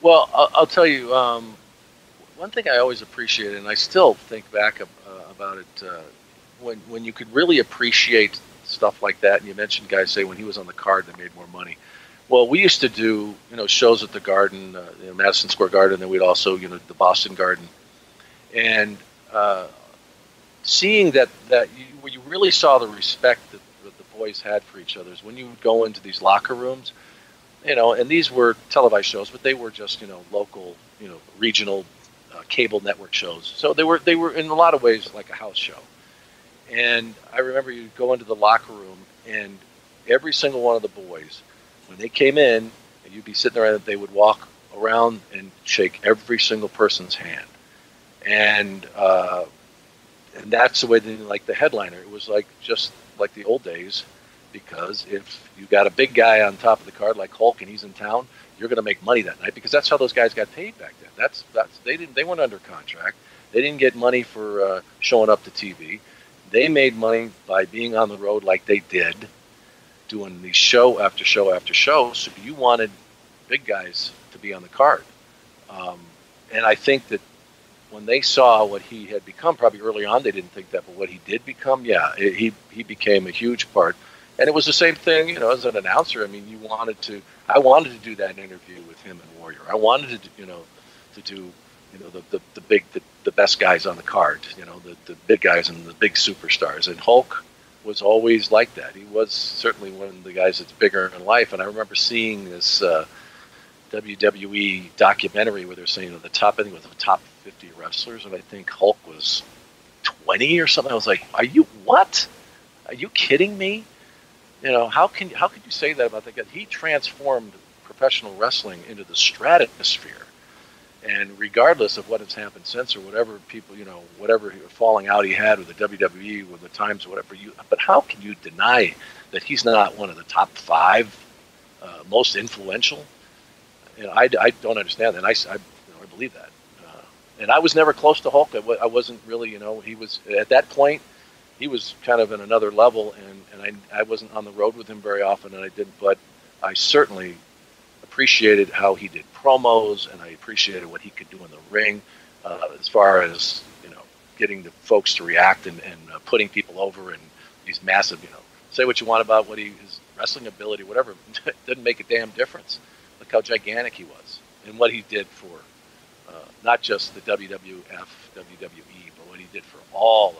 Well, I'll tell you, one thing I always appreciated, and I still think back about it, when you could really appreciate stuff like that. And you mentioned guys say when he was on the card, they made more money. Well, we used to do shows at the Garden, Madison Square Garden, and then we'd also the Boston Garden, and seeing that where you really saw the respect that the boys had for each other is when you would go into these locker rooms, and these were televised shows, but they were just local, regional cable network shows. So they were in a lot of ways like a house show. And I remember you'd go into the locker room, and every single one of the boys, when they came in, and you'd be sitting there, and they would walk around and shake every single person's hand. And that's the way they like the headliner. It was like just like the old days, because if you got a big guy on top of the card like Hulk and he's in town, you're going to make money that night, because that's how those guys got paid back then. That's they weren't under contract. They didn't get money for showing up to TV. They made money by being on the road like they did, doing these show after show after show. So you wanted big guys to be on the card, and I think that when they saw what he had become, probably early on they didn't think that, but what he did become, he became a huge part. And it was the same thing, as an announcer. I mean, I wanted to do that interview with him and Warrior. I wanted to, to do, the best guys on the card, the big guys and the big superstars. And Hulk was always like that. He was certainly one of the guys that's bigger in life. And I remember seeing this WWE documentary where they're saying the top 50 wrestlers, and I think Hulk was 20 or something. I was like, what? Are you kidding me? How could you say that about that guy? He transformed professional wrestling into the stratosphere. And regardless of what has happened since, or whatever people, whatever falling out he had with the WWE, with the times, or whatever, but how can you deny that he's not one of the top 5 most influential? I don't understand that. I believe that. And I was never close to Hulk. I wasn't really, he was, at that point, he was kind of in another level, and I wasn't on the road with him very often, and I didn't, but I certainly appreciated how he did promos, and I appreciated what he could do in the ring, as far as, getting the folks to react and putting people over, and these massive, say what you want about his wrestling ability, whatever, it didn't make a damn difference. Look how gigantic he was, and what he did for not just the WWF, WWE, but what he did for all of